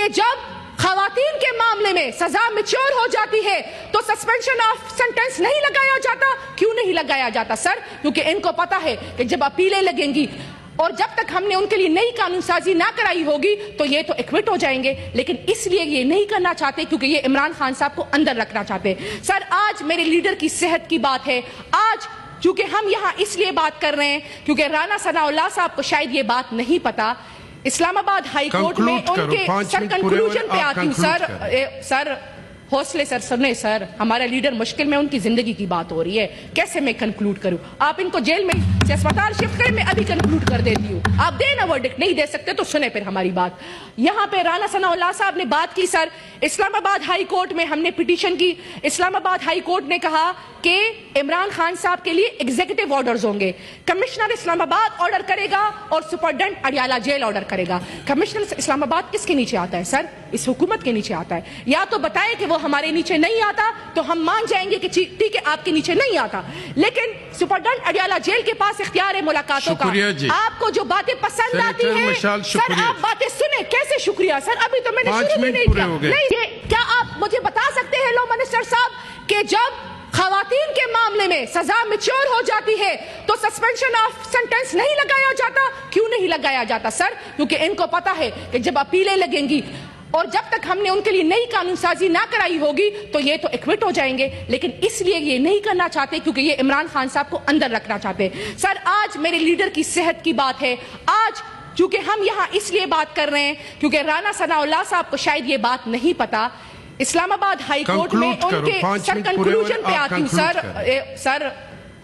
کہ جب خواتین کے معاملے میں سزا میچور ہو جاتی ہے تو سسپینشن آف سینٹنس نہیں لگایا جاتا. کیوں نہیں لگایا جاتا سر؟ کیونکہ ان کو پتا ہے کہ جب اپیلیں لگیں گی اور جب تک ہم نے ان کے لیے نئی قانون سازی نہ کرائی ہوگی تو یہ تو ایکوٹ ہو جائیں گے. لیکن اس لیے یہ نہیں کرنا چاہتے کیونکہ یہ عمران خان صاحب کو اندر رکھنا چاہتے. سر آج میرے لیڈر کی صحت کی بات ہے. آج چونکہ ہم یہاں اس لیے بات کر رحے ہیں کیونکہ رانا ثناء اللہ صاحب کو شاید یہ بات نہیں پتا. اسلام آباد ہائی کورٹ میں ان کے سر کنکلوژن پہ آتی ہوں. سر حوصلے سر سنیں سر, ہمارا لیڈر مشکل میں, ان کی زندگی کی بات ہو رہی ہے, کیسے میں کنکلوڈ کروں؟ آپ ان کو جیل میں سے اسپتال شفٹ کریں, میں ابھی کنکلوڈ کر دیتی ہوں. آپ دیں نا ورڈکٹ, نہیں دے سکتے تو سنیں پھر ہماری بات. یہاں پہ رانا ثناء اللہ صاحب نے بات کی. سر اسلام آباد ہائی کورٹ میں ہم نے پٹیشن کی. اسلام آباد ہائی کورٹ نے کہا کہ عمران خان صاحب کے لیے ایگزیکٹو آرڈرز ہوں گے. کمشنر اسلام آباد آرڈر کرے گا اور سپرڈنٹ اڈیالہ جیل آرڈر کرے گا. کمشنر اسلام آباد کس کے نیچے آتا ہے سر؟ اس حکومت کے نیچے آتا ہے. یا تو بتائیں کہ وہ ہمارے نیچے نہیں آتا تو ہم مان جائیں گے کہ ٹھیک ہے آپ کے نیچے نہیں آتا, لیکن سپرڈنٹ اڈیالہ جیل کے پاس اختیار ہے ملاقاتوں کا. آپ کو جو باتیں پسند آتی ہیں سر, آپ باتیں سنیں. کیسے شکریہ سر؟ ابھی تو میں نے شروع بھی نہیں کیا. کیا آپ مجھے بتا سکتے ہیں لو منسٹر صاحب کہ جب خواتین کے معاملے میں سزا میچور ہو جاتی ہے تو سسپینشن آف سینٹنس نہیں لگایا جاتا؟ کیوں نہیں لگایا جاتا سر؟ کیونکہ ان کو پتا ہے کہ جب اپیلیں لگیں گی اور جب تک ہم نے ان کے لیے نئی قانون سازی نہ کرائی ہوگی تو یہ تو ایکوٹ ہو جائیں گے. لیکن اس لیے یہ نہیں کرنا چاہتے کیونکہ یہ عمران خان صاحب کو اندر رکھنا چاہتے. سر آج میرے لیڈر کی صحت کی بات ہے. آج چونکہ ہم یہاں اس لیے بات کر رہے ہیں کیونکہ رانا ثناء اللہ صاحب کو شاید یہ بات نہیں پتا. اسلام آباد ہائی کورٹ میں ان کے سر کنکلوژن پہ آتی ہوں. سر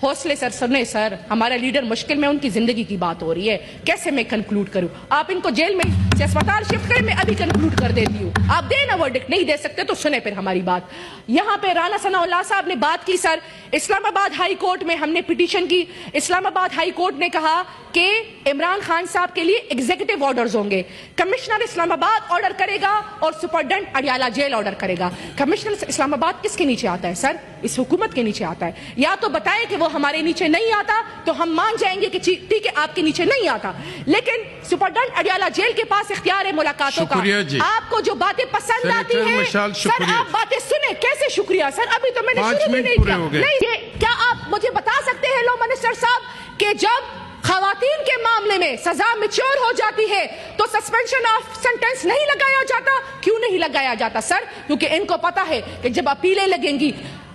حوصلے سر سنیں سر, ہمارا لیڈر مشکل میں, ان کی زندگی کی بات ہو رہی ہے, کیسے میں کنکلوڈ کروں؟ آپ ان کو جیل میں سے اسپتال شفٹ کریں, میں ابھی کنکلوڈ کر دیتی ہوں. آپ دیں نا ورڈکٹ, نہیں دے سکتے تو سنیں پھر ہماری بات. یہاں پہ رانا ثناء اللہ صاحب نے بات کی. سر اسلام آباد ہائی کورٹ میں ہم نے پٹیشن کی. اسلام آباد ہائی کورٹ نے کہا کہ عمران خان صاحب کے لیے ایگزیکٹو آرڈرز ہوں گے. کمشنر اسلام آباد آرڈر کرے گا اور سپرڈنٹ اڈیالہ جیل آرڈر کرے گا. کمشنر اسلام آباد کس کے نیچے آتا ہے سر؟ اس حکومت کے نیچے آتا ہے. یا تو بتائیں کہ وہ ہمارے نیچے نہیں آتا تو ہم مان جائیں گے کہ ٹھیک ہے آپ کے نیچے نہیں آتا, لیکن سپرڈنٹ اڈیالہ جیل کے پاس اختیار ہے ملاقاتوں کا. آپ کو جو باتیں پسند آتی ہیں سر, آپ باتیں سنیں. کیسے شکریہ سر؟ ابھی تو میں نے شروع بھی نہیں کیا. کیا آپ مجھے بتا سکتے ہیں لو منسٹر صاحب کہ جب خواتین کے معاملے میں سزا میچور ہو جاتی ہے تو سسپینشن آف سینٹنس نہیں لگایا جاتا؟ کیوں نہیں لگایا جاتا سر؟ کیونکہ ان کو پتا ہے کہ جب اپیلیں لگیں گی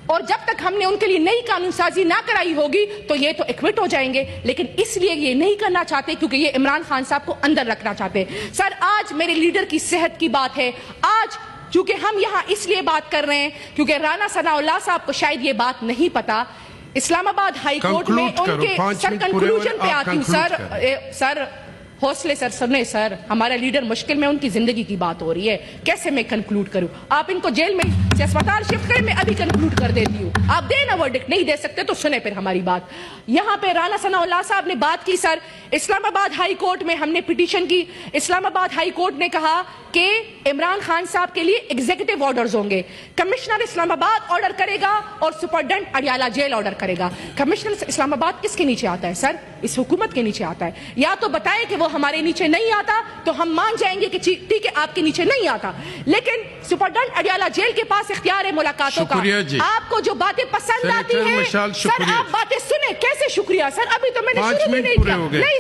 اور جب تک ہم نے ان کے لیے نئی قانون سازی نہ کرائی ہوگی تو یہ تو ایکوٹ ہو جائیں گے. لیکن اس لیے یہ نہیں کرنا چاہتے کیونکہ یہ عمران خان صاحب کو اندر رکھنا چاہتے. سر آج میرے لیڈر کی صحت کی بات ہے. آج چونکہ ہم یہاں اس لیے بات کر رہے ہیں کیونکہ رانا ثناء اللہ صاحب کو شاید یہ بات نہیں پتا. اسلام آباد ہائی کورٹ میں ان کے سر کنکلوژن پہ آتی ہوں. سر حوصلے سر سنیں سر, ہمارا لیڈر مشکل میں, ان کی زندگی کی بات ہو رہی ہے, کیسے میں کنکلوڈ کروں؟ آپ ان کو جیل میں سے اسپتال شفٹ کریں, میں ابھی کنکلوڈ کر دیتی ہوں. آپ دیں نا ورڈکٹ, نہیں دے سکتے تو سنیں پھر ہماری بات. یہاں پہ رانا ثناء اللہ صاحب نے بات کی. سر اسلام آباد ہائی کورٹ میں ہم نے پٹیشن کی. اسلام آباد ہائی کورٹ نے کہا کہ عمران خان صاحب کے لیے ایگزیکٹو آرڈرز ہوں گے. کمشنر اسلام آباد آرڈر کرے گا اور سپرڈنٹ اڈیالہ جیل آرڈر کرے گا. کمشنر اسلام آباد کس کے نیچے آتا ہے سر؟ اس حکومت کے نیچے آتا ہے. یا تو بتائیں کہ وہ ہمارے نیچے نہیں آتا تو ہم مان جائیں گے کہ ٹھیک ہے آپ کے نیچے نہیں آتا, لیکن سپرڈنٹ اڈیالہ جیل کے پاس اختیار ہے ملاقاتوں کا. آپ کو جو باتیں پسند آتی ہیں سر, آپ باتیں سنیں. کیسے شکریہ سر؟ ابھی تو میں نے شروع بھی نہیں کیا.